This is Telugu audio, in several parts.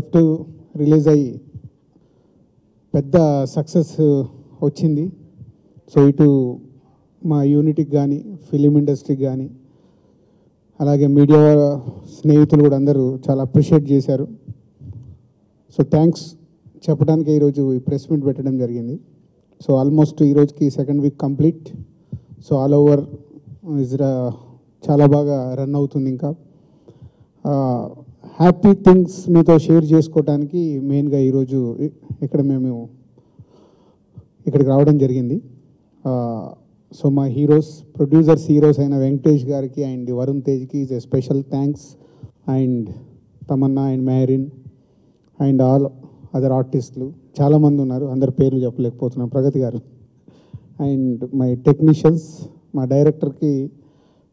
F2 రిలీజ్ అయ్యి పెద్ద సక్సెస్ వచ్చింది. సో ఇటు మా యూనిట్కి కానీ ఫిలిం ఇండస్ట్రీకి కానీ అలాగే మీడియా స్నేహితులు కూడా అందరూ చాలా అప్రిషియేట్ చేశారు. సో థ్యాంక్స్ చెప్పడానికి ఈరోజు ఈ ప్రెస్ మీట్ పెట్టడం జరిగింది. సో ఆల్మోస్ట్ ఈరోజుకి second week complete. So all over చాలా బాగా రన్ అవుతుంది. ఇంకా హ్యాపీ థింగ్స్ మీతో షేర్ చేసుకోవడానికి మెయిన్గా ఈరోజు మేము ఇక్కడికి రావడం జరిగింది. సో మా ప్రొడ్యూసర్స్ అయిన వెంకటేష్ గారికి అండ్ వరుణ్ తేజ్కి is a special thanks, and Tamanna and Mehreen and all other ఆర్టిస్టులు చాలామంది ఉన్నారు, అందరి పేర్లు చెప్పలేకపోతున్నాం, ప్రగతి గారు అండ్ మై టెక్నీషియన్స్, మా డైరెక్టర్కి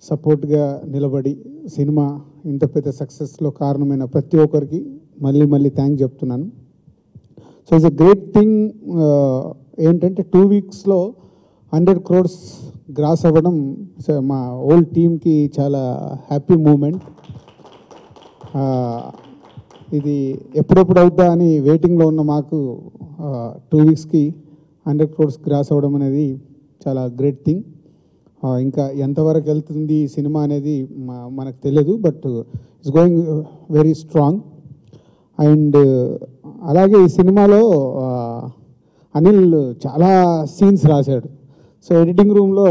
సపోర్ట్గా నిలబడి సినిమా ఇంత పెద్ద సక్సెస్లో కారణమైన ప్రతి ఒక్కరికి మళ్ళీ థ్యాంక్స్ చెప్తున్నాను. So it's a great thing. ఏంటంటే 2 వీక్స్లో 100 crores గ్రాస్ అవ్వడం మా హోల్ టీమ్కి చాలా హ్యాపీ మూమెంట్. ఇది ఎప్పుడెప్పుడు అవుద్దా అని వెయిటింగ్లో ఉన్న మాకు 2 వీక్స్కి 100 crores గ్రాస్ అవ్వడం అనేది చాలా గ్రేట్ థింగ్. ఇంకా ఎంతవరకు వెళ్తుంది ఈ సినిమా అనేది మనకు తెలియదు, but it's going very strong. And అలాగే ఈ సినిమాలో అనిల్ చాలా సీన్స్ రాశాడు. సో ఎడిటింగ్ రూమ్లో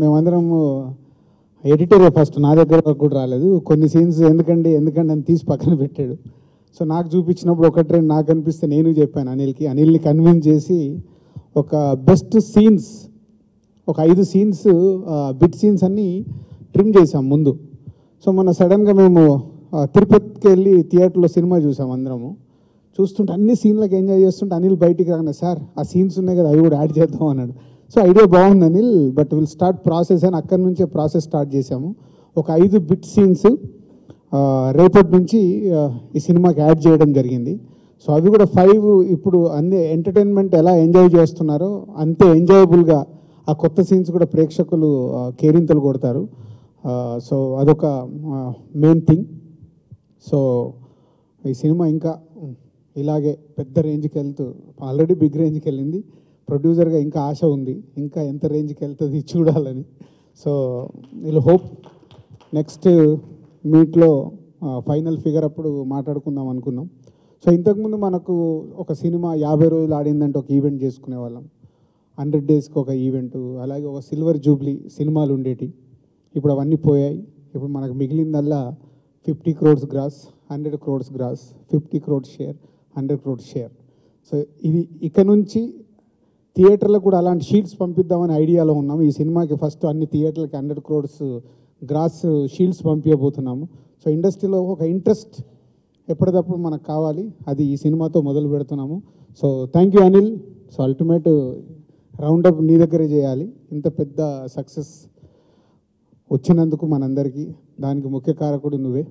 మేమందరం ఎడిటరే ఫస్ట్ నా దగ్గర కూడా రాలేదు, కొన్ని సీన్స్ ఎందుకండి అని తీసి పక్కన పెట్టాడు. సో నాకు చూపించినప్పుడు 1-2 నాకు అనిపిస్తే నేను చెప్పాను అనిల్ని కన్విన్స్ చేసి ఒక బెస్ట్ సీన్స్ ఒక 5 సీన్స్ బిట్ సీన్స్ అన్నీ ట్రిమ్ చేసాం ముందు. సో మొన్న సడన్గా మేము తిరుపతికి వెళ్ళి థియేటర్లో సినిమా చూసాం. అందరము చూస్తుంటే అన్ని సీన్లకు ఎంజాయ్ చేస్తుంటే అనిల్ బయటికి రాగానే సార్ ఆ సీన్స్ ఉన్నాయి కదా అవి కూడా యాడ్ చేద్దాం అన్నాడు. సో ఐడియా బాగుంది Anil, but will start process అని అక్కడి నుంచే ప్రాసెస్ స్టార్ట్ చేసాము. ఒక 5 బిట్ సీన్స్ రేపటి నుంచి ఈ సినిమాకి యాడ్ చేయడం జరిగింది. సో అవి కూడా 5 ఇప్పుడు అన్ని ఎంటర్టైన్మెంట్ ఎలా ఎంజాయ్ చేస్తున్నారో అంతే ఎంజాయబుల్గా ఆ కొత్త సీన్స్ కూడా ప్రేక్షకులు కేరింతలు కొడతారు. సో అదొక మెయిన్ థింగ్. సో ఈ సినిమా ఇంకా ఇలాగే పెద్ద రేంజ్కి వెళ్తూ ఆల్రెడీ బిగ్ రేంజ్కి వెళ్ళింది. ప్రొడ్యూసర్గా ఇంకా ఆశ ఉంది, ఇంకా ఎంత రేంజ్కి వెళ్తుంది చూడాలని. సో వీళ్ళు హోప్ నెక్స్ట్ మీట్లో ఫైనల్ ఫిగర్ అప్పుడు మాట్లాడుకుందాం అనుకున్నాం. సో ఇంతకుముందు మనకు ఒక సినిమా 50 రోజులు ఆడిందంటే ఒక ఈవెంట్ చేసుకునే వాళ్ళం, 100 డేస్కి ఒక ఈవెంటు, అలాగే ఒక సిల్వర్ జూబ్లీ సినిమాలు ఉండేటి. ఇప్పుడు అవన్నీ పోయాయి. ఇప్పుడు మనకు మిగిలిందల్లా 50 crores gross, 100 crores gross, 50 crores share, 100 crores share. So ఇది ఇక నుంచి థియేటర్లకు కూడా అలాంటి షీల్డ్స్ పంపిద్దామని ఐడియాలో ఉన్నాము. ఈ సినిమాకి ఫస్ట్ అన్ని థియేటర్లకి 100 crores గ్రాస్ షీల్డ్స్ పంపించబోతున్నాము. సో ఇండస్ట్రీలో ఒక ఇంట్రెస్ట్ ఎప్పటికప్పుడు మనకు కావాలి, అది ఈ సినిమాతో మొదలు పెడుతున్నాము. So thank you Anil. So ultimate roundup నీ దగ్గరే చేయాలి. ఇంత పెద్ద సక్సెస్ వచ్చినందుకు మనందరికీ దానికి ముఖ్య కారకుడు నువ్వే.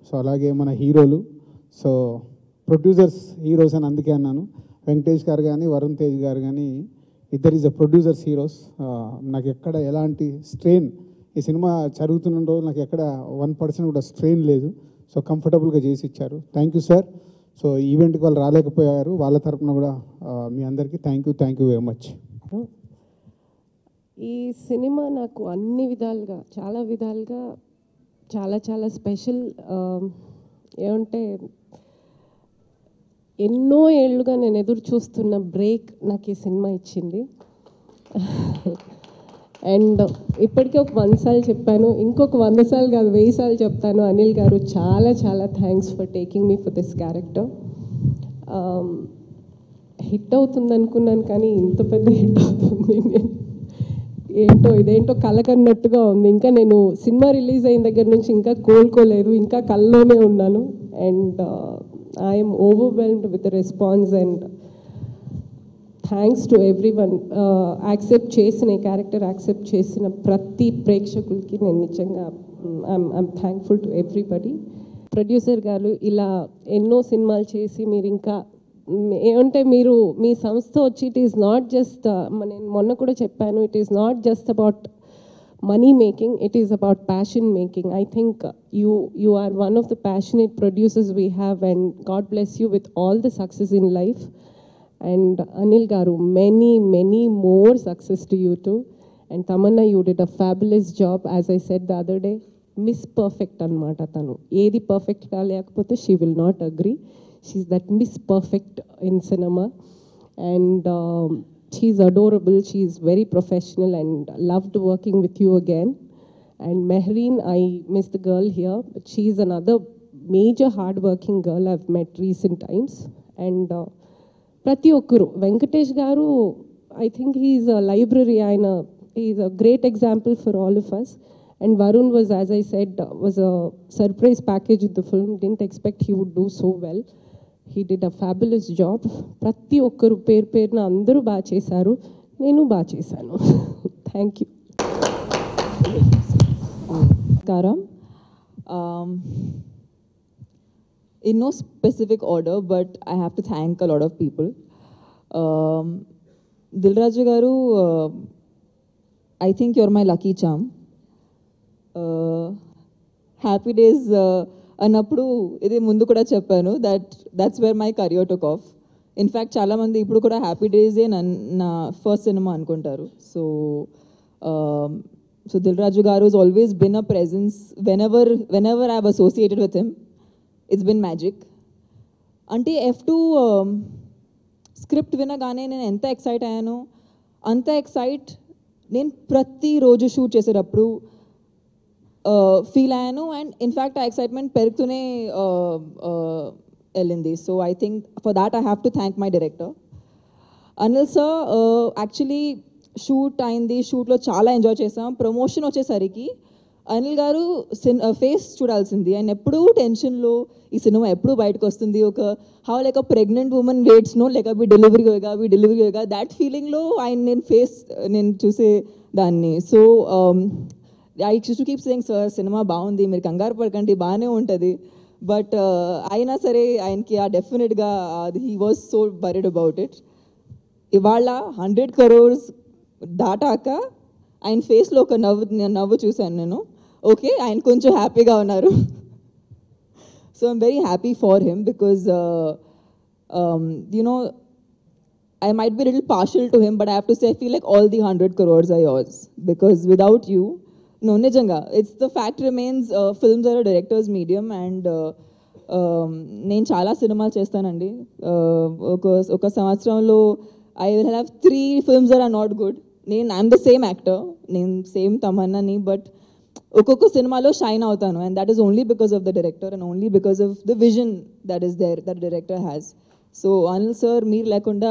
సో అలాగే మన హీరోలు, సో ప్రొడ్యూసర్స్ హీరోస్ అని అందుకే అన్నాను. వెంకటేష్ గారు కానీ వరుణ్ తేజ్ గారు కానీ ఇద్దరు ఈజ్ అ ప్రొడ్యూసర్స్ హీరోస్. నాకు ఎక్కడ ఎలాంటి స్ట్రెయిన్ ఈ సినిమా జరుగుతున్న రోజు నాకు ఎక్కడ 1% కూడా స్ట్రెయిన్ లేదు. సో కంఫర్టబుల్గా చేసి ఇచ్చారు. Thank you sir. సో ఈవెంట్కి వాళ్ళు రాలేకపోయారు, వాళ్ళ తరపున కూడా మీ అందరికీ థ్యాంక్ యూ వెరీ మచ్. ఈ సినిమా నాకు అన్ని విధాలుగా చాలా విధాలుగా చాలా స్పెషల్. ఏమంటే ఎన్నో ఏళ్ళుగా నేను ఎదురు చూస్తున్న బ్రేక్ నాకు ఈ సినిమా ఇచ్చింది. అండ్ ఇప్పటికే ఒక 100 సార్లు చెప్పాను, ఇంకొక 100 సార్లు కాదు 1000 సార్లు చెప్తాను. అనిల్ గారు చాలా thanks for taking me for this character. Hit అవుతుంది అనుకున్నాను కానీ ఇంత పెద్ద హిట్ అవుతుంది ఇదేంటో కలకన్నట్టుగా ఉంది. ఇంకా నేను సినిమా రిలీజ్ అయిన దగ్గర నుంచి ఇంకా కోలుకోలేదు, ఇంకా కల్లోనే ఉన్నాను. And I'm overwhelmed with the response and thanks to everyone. Accept చేసిన ఈ క్యారెక్టర్ యాక్సెప్ట్ చేసిన ప్రతి ప్రేక్షకులకి నేను నిజంగా I'm thankful to everybody. Producer గారు ఇలా ఎన్నో సినిమాలు చేసి మీరు ఇంకా ఏమంటే మీరు మీ సంస్థ వచ్చి ఇట్ ఈస్ నాట్ జస్ట్ నేను మొన్న కూడా చెప్పాను, it is not just about money making, it is about passion making. I think you are one of the passionate producers we have, and God bless you with all the success in life. And Anil Garu, many more success to you too. And Tamanna, you did a fabulous job. As I said the other day, Miss Perfect anmata tanu. Edi perfect ga lekapothe she will not agree. She's that Miss Perfect in cinema. And she's adorable. She's very professional and loved working with you again. And Mehreen, I miss the girl here, but she's another major hard-working girl I've met recent times. And ప్రతి ఒక్కరు వెంకటేష్ గారు, I think he's a library, he's a great example for all of us. And Varun was, as I said, was a surprise package with the film. Didn't expect he would do so well. He did a fabulous job. ప్రతి ఒక్కరు పేరున అందరూ బాగా చేశారు, నేను బాగా చేశాను. Thank you. Karam. In no specific order, but I have to thank a lot of people. Dilraju Garu, I think you're my lucky charm. Happy Days అన్నప్పుడు ఇది ముందు కూడా చెప్పాను, that's where my career took off. In fact, చాలా మంది ఇప్పుడు కూడా హ్యాపీ డేసే నా ఫస్ట్ సినిమా అనుకుంటారు. So Dilraju Garu has always been a presence. Whenever I've associated with him, it's been magic. అంటే F2 స్క్రిప్ట్ వినగానే నేను ఎంత ఎక్సైట్ అయ్యానో అంత ఎక్సైట్ నేను ప్రతిరోజు షూట్ చేసేటప్పుడు ఫీల్ అయ్యాను. అండ్ ఇన్ఫ్యాక్ట్ ఆ ఎక్సైట్మెంట్ పెరుగుతూనే వెళ్ళింది. So I think for that I have to thank my director Anil sir. Actually shoot అయింది, షూట్లో చాలా ఎంజాయ్ చేసాం. ప్రమోషన్ వచ్చేసరికి అనిల్ గారు ఫేస్ చూడాల్సింది. ఆయన ఎప్పుడూ టెన్షన్లో ఈ సినిమా ఎప్పుడు బయటకు వస్తుంది, ఒక how like a pregnant woman waits no like అవి డెలివరీ హోగా దాట్ ఫీలింగ్లో ఆయన నేను చూసే దాన్ని. So I used to keep saying sir cinema బాగుంది, మీరు కంగారు పడకండి, బాగానే ఉంటుంది. బట్ అయినా సరే ఆయనకి డెఫినెట్గా he was so worried about it. ఇవాళ 100 crores దాటాక ఆయన ఫేస్లో ఒక నవ్వు చూశాను నేను. ఓకే, ఆయన కొంచెం హ్యాపీగా ఉన్నారు. So I'm very happy far him because I might be a little partial to him, but I have to say I feel like all the 100 crores are yours, because without you, no, nijanga, it's the fact remains, films are a director's medium, and నేను చాలా సినిమాలు చేస్తానండి. ఒక సంవత్సరంలో I will have 3 films that are not good. I'm the same actor, నేను సేమ్ తమన్నాని, బట్ ఒక్కొక్క సినిమాలో షైన్ అవుతాను, and that is only because of the director and only because of the vision that is there, that the director has. So Anil sir, meer lekunda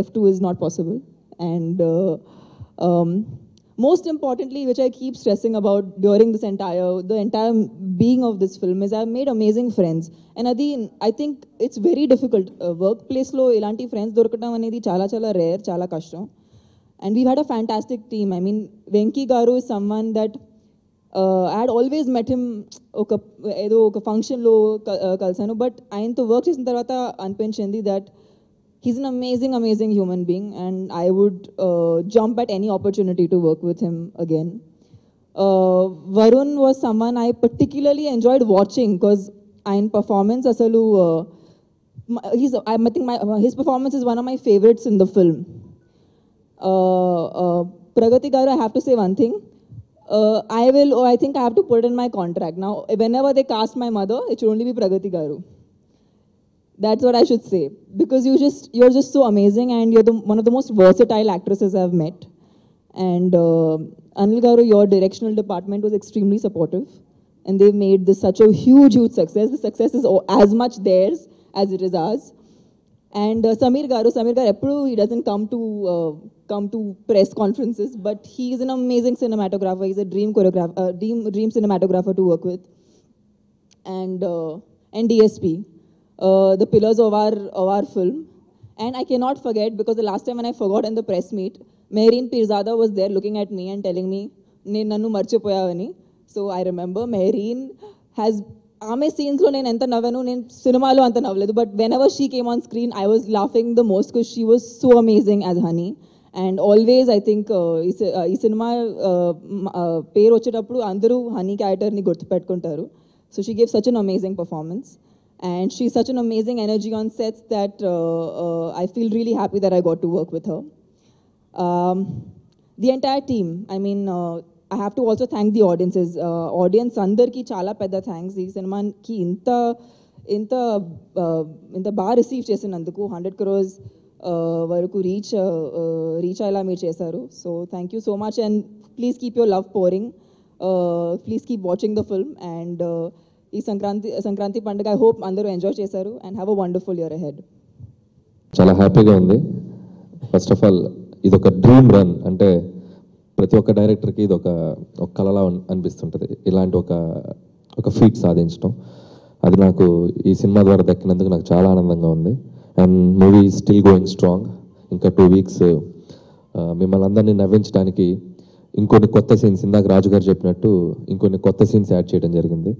F2 is not possible. And most importantly, which I keep stressing about during the entire being of this film, is I've made amazing friends. And adi I think it's very difficult. Workplace lo ilanti friends dorukadam anedi chala rare, chala kashtam. And we've had a fantastic team. I mean, Venki Garu is someone that I had always met him ఏదో ఒక ఫంక్షన్లో కలిసాను, బట్ ఆయనతో వర్క్ చేసిన తర్వాత అనిపించింది that he's an amazing human being, and I would jump at any opportunity to work with him again. Varun was someone I particularly enjoyed watching because ఆయన performance asalu I think his performance is one of my favorites in the film. Pragati Garu, I have to say one thing. I think I have to put it in my contract. Now, whenever they cast my mother, it should only be Pragati Garu. That's what I should say. Because you're just so amazing, and you're one of the most versatile actresses I've met. And Anil Garu, your directional department was extremely supportive. And they've made this such a huge success. The success is as much theirs as it is ours. And Samir Garu, he doesn't come to press conferences, but he is an amazing cinematographer. He's a dream cinematographer to work with. And DSP, the pillars of our film. And I cannot forget, because the last time when I forgot in the press meet, Mehreen Pirzada was there looking at me and telling me, "Nannu marchipoyavani." So I remember Mehreen has ఆమె సీన్స్లో నేను ఎంత నవ్వాను, నేను సినిమాలో అంత నవ్వలేదు, but whenever she came on screen I was laughing the most because she was so amazing as Honey. And always, I think, ఈ సినిమా పేరు వచ్చేటప్పుడు అందరూ హనీ క్యారెక్టర్ని గుర్తుపెట్టుకుంటారు. So she gave such an amazing performance. And she's such an amazing energy on sets that I feel really happy that I got to work with her. The entire team, I mean, I have to also thank the audiences. Audience andarki chala pedda thanks. Ee cinema ki inta baga receive chesinanduku 100 crores వరకు రీచ్ అయ్యేలా మీరు చేశారు. So thank you so much and please keep your love pouring, please keep watching the film. And ఈ సంక్రాంతి పండుగ ఐ హోప్ అందరూ ఎంజాయ్ చేశారు and have a wonderful year ahead. చాలా హ్యాపీగా ఉంది. ఫస్ట్ ఆఫ్ ఆల్ ఇది ఒక డ్రీమ్ రన్, అంటే ప్రతి ఒక్క డైరెక్టర్కి ఇది ఒక కళలా అనిపిస్తుంటుంది ఇలాంటి ఒక ఫీట్ సాధించడం. అది నాకు ఈ సినిమా ద్వారా దక్కినందుకు నాకు చాలా ఆనందంగా ఉంది. And movie still going strong. ఇంకా 2 weeks మిమ్మల్ని అందరినీ నవ్వించడానికి ఇంకొన్ని కొత్త సీన్స్, ఇందాక రాజు గారు చెప్పినట్టు ఇంకొన్ని కొత్త సీన్స్ యాడ్ చేయడం జరిగింది.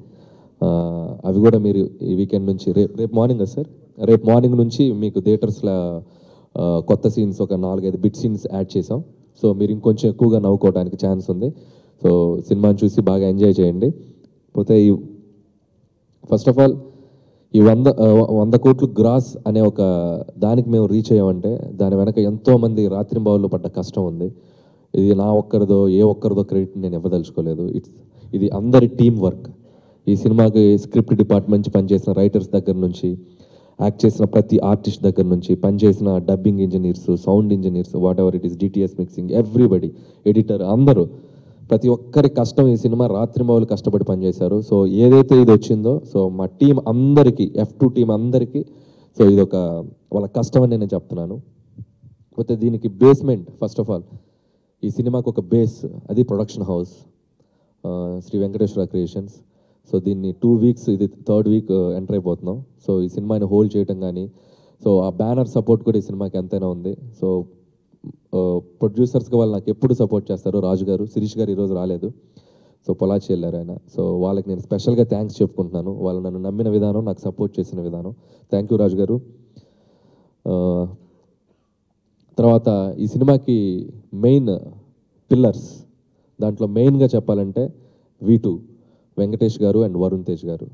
అవి కూడా మీరు ఈ వీకెండ్ నుంచి రేపు మార్నింగ్ సార్, రేపు మార్నింగ్ నుంచి మీకు థియేటర్స్లో కొత్త సీన్స్ ఒక 4-5 బిట్ సీన్స్ యాడ్ చేసాం. సో మీరు ఇంకొంచెం ఎక్కువగా నవ్వుకోవడానికి ఛాన్స్ ఉంది. సో సినిమాని చూసి బాగా ఎంజాయ్ చేయండి. పోతే ఫస్ట్ ఆఫ్ ఆల్ ఈ 100 కోట్లు గ్రాస్ అనే ఒక దానికి మేము రీచ్ అయ్యామంటే దాని వెనక ఎంతోమంది రాత్రింబావుల్లో పడ్డ కష్టం ఉంది. ఇది నా ఒక్కరిదో ఒక్కరిదో క్రెడిట్ నేను ఇవ్వదలుచుకోలేదు. ఇది అందరి టీం వర్క్. ఈ సినిమాకి స్క్రిప్ట్ డిపార్ట్మెంట్ నుంచి పనిచేసిన రైటర్స్ దగ్గర నుంచి, యాక్ట్ చేసిన ప్రతి ఆర్టిస్ట్ దగ్గర నుంచి, పనిచేసిన dubbing engineers, sound engineers, what ever it is, DTS mixing, everybody, editor, అందరూ ప్రతి ఒక్కరి కష్టం ఈ సినిమా రాత్రింబావులు కష్టపడి పనిచేశారు. సో ఏదైతే ఇది వచ్చిందో, సో మా టీం అందరికీ, F2 టీం అందరికీ, సో ఇది వాళ్ళ కష్టం అని నేను చెప్తున్నాను. పోతే దీనికి బేస్మెంట్, ఫస్ట్ ఆఫ్ ఆల్ ఈ సినిమాకి ఒక బేస్, అది production house Shri Venkateswara creations. So దీన్ని 2 weeks, ఇది 3rd week ఎంటర్ అయిపోతున్నాం. సో ఈ సినిమాని హోల్డ్ చేయటం కానీ, సో ఆ బ్యానర్ సపోర్ట్ కూడా ఈ సినిమాకి ఎంతైనా ఉంది. సో ప్రొడ్యూసర్స్గా వాళ్ళు నాకు ఎప్పుడు సపోర్ట్ చేస్తారు. రాజు గారు, శిరీష్ గారు ఈరోజు రాలేదు, సో పొలాచి వెళ్ళారు ఆయన. సో వాళ్ళకి నేను స్పెషల్గా థ్యాంక్స్ చెప్పుకుంటున్నాను. వాళ్ళు నన్ను నమ్మిన విధానం, నాకు సపోర్ట్ చేసిన విధానం. థ్యాంక్ యూ రాజు గారు. తర్వాత ఈ సినిమాకి మెయిన్ పిల్లర్స్, దాంట్లో మెయిన్గా చెప్పాలంటే V2 వెంకటేష్ గారు అండ్ వరుణ్ తేజ్ గారు.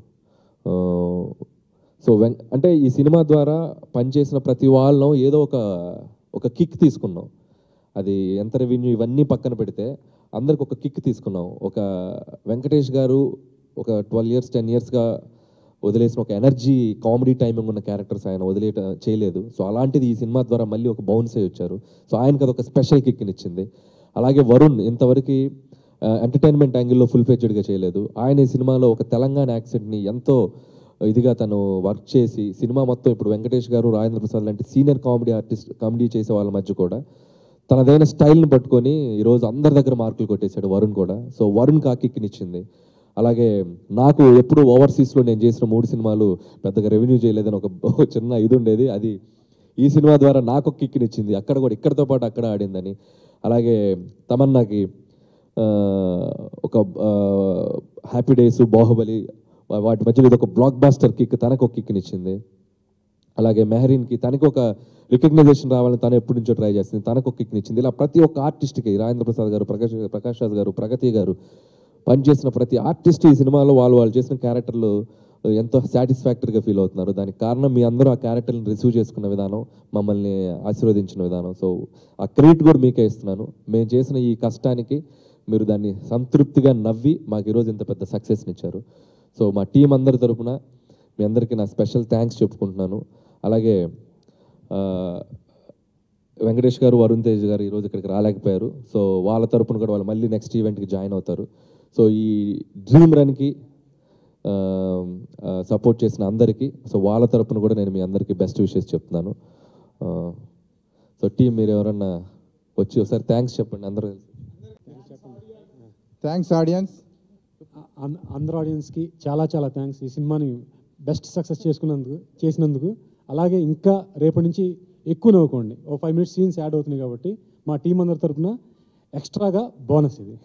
సో అంటే ఈ సినిమా ద్వారా పనిచేసిన ప్రతి వాళ్ళను ఏదో ఒక కిక్ తీసుకున్నాం. అది ఎంత రెవెన్యూ ఇవన్నీ పక్కన పెడితే అందరికి ఒక కిక్ తీసుకున్నాం. ఒక వెంకటేష్ గారు ఒక 12 years 10 yearsగా వదిలేసిన ఒక ఎనర్జీ, కామెడీ టైమింగ్ ఉన్న క్యారెక్టర్స్ ఆయన చేయలేదు. సో అలాంటిది ఈ సినిమా ద్వారా మళ్ళీ ఒక బౌన్స్ అయ్యి వచ్చారు. సో ఆయనకి అదొక స్పెషల్ కిక్ని ఇచ్చింది. అలాగే వరుణ్ ఇంతవరకు ఎంటర్టైన్మెంట్ యాంగిల్లో ఫుల్ ఫ్లెడ్జ్డ్గా చేయలేదు. ఆయన ఈ సినిమాలో ఒక తెలంగాణ యాక్సెంట్ని ఎంతో ఇదిగా తను వర్క్ చేసి సినిమా మొత్తం ఇప్పుడు వెంకటేష్ గారు, రాజేంద్ర ప్రసాద్ లాంటి సీనియర్ కామెడీ చేసే వాళ్ళ మధ్య కూడా తనదైన స్టైల్ని పట్టుకొని ఈరోజు అందరి దగ్గర మార్కులు కొట్టేశాడు వరుణ్ కూడా. సో వరుణ్కి ఆ కిక్నిచ్చింది. అలాగే నాకు ఎప్పుడు ఓవర్సీస్లో నేను చేసిన 3 సినిమాలు పెద్దగా రెవెన్యూ చేయలేదని ఒక చిన్న ఇది ఉండేది. అది ఈ సినిమా ద్వారా నాకు ఒక కిక్నిచ్చింది. అక్కడ కూడా ఇక్కడితో పాటు అక్కడ ఆడిందని. అలాగే తమన్నాకి ఒక హ్యాపీ డేస్, బాహుబలి, వాటి మధ్యలో ఇది ఒక బ్లాక్ బాస్టర్ కిక్, తనకు ఒక కిక్నిచ్చింది. అలాగే మెహరీన్కి తనకి ఒక రికగ్నైజేషన్ రావాలని తను ఎప్పటి నుంచో ట్రై చేస్తుంది, తనకు ఒక కిక్నిచ్చింది. ఇలా ప్రతి ఒక్క ఆర్టిస్ట్కి, రాజేంద్ర ప్రసాద్ గారు, ప్రకాష్ రాజ్ గారు, ప్రగతి గారు పనిచేసిన ప్రతి ఆర్టిస్ట్ ఈ సినిమాలో వాళ్ళు చేసిన క్యారెక్టర్లు ఎంతో సాటిస్ఫాక్టరీగా ఫీల్ అవుతున్నారు. దానికి కారణం మీ అందరూ ఆ క్యారెక్టర్ని రిసీవ్ చేసుకున్న విధానం, మమ్మల్ని ఆశీర్వదించిన విధానం. సో ఆ క్రెడిట్ కూడా మీకే ఇస్తున్నాను. మేము చేసిన ఈ కష్టానికి మీరు దాన్ని సంతృప్తిగా నవ్వి మాకు ఈరోజు ఇంత పెద్ద సక్సెస్ని ఇచ్చారు. సో మా టీం అందరి తరపున మీ అందరికీ నా స్పెషల్ థ్యాంక్స్ చెప్పుకుంటున్నాను. అలాగే వెంకటేష్ గారు, వరుణ్ తేజ్ గారు ఈరోజు ఇక్కడికి రాలేకపోయారు. సో వాళ్ళ తరపున కూడా వాళ్ళు మళ్ళీ నెక్స్ట్ ఈవెంట్కి జాయిన్ అవుతారు. సో ఈ డ్రీమ్ రన్కి సపోర్ట్ చేసిన అందరికీ, సో వాళ్ళ తరపున కూడా నేను మీ అందరికీ బెస్ట్ విషెస్ చెప్తున్నాను. సో టీం మీరు ఎవరన్నా వచ్చి ఒకసారి థ్యాంక్స్ చెప్పండి అందరూ. థ్యాంక్స్ ఆడియన్స్, అందరు ఆడియన్స్కి చాలా చాలా థ్యాంక్స్. ఈ సినిమాని బెస్ట్ సక్సెస్ చేసినందుకు. అలాగే ఇంకా రేపటి నుంచి ఎక్కువ నవ్వుకోండి. ఓ 5 minutes సీన్స్ యాడ్ అవుతున్నాయి కాబట్టి మా టీం అందరి తరఫున ఎక్స్ట్రాగా బోనస్ ఇది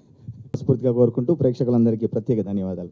స్ఫూర్తిగా కోరుకుంటూ ప్రేక్షకులందరికీ ప్రత్యేక ధన్యవాదాలు.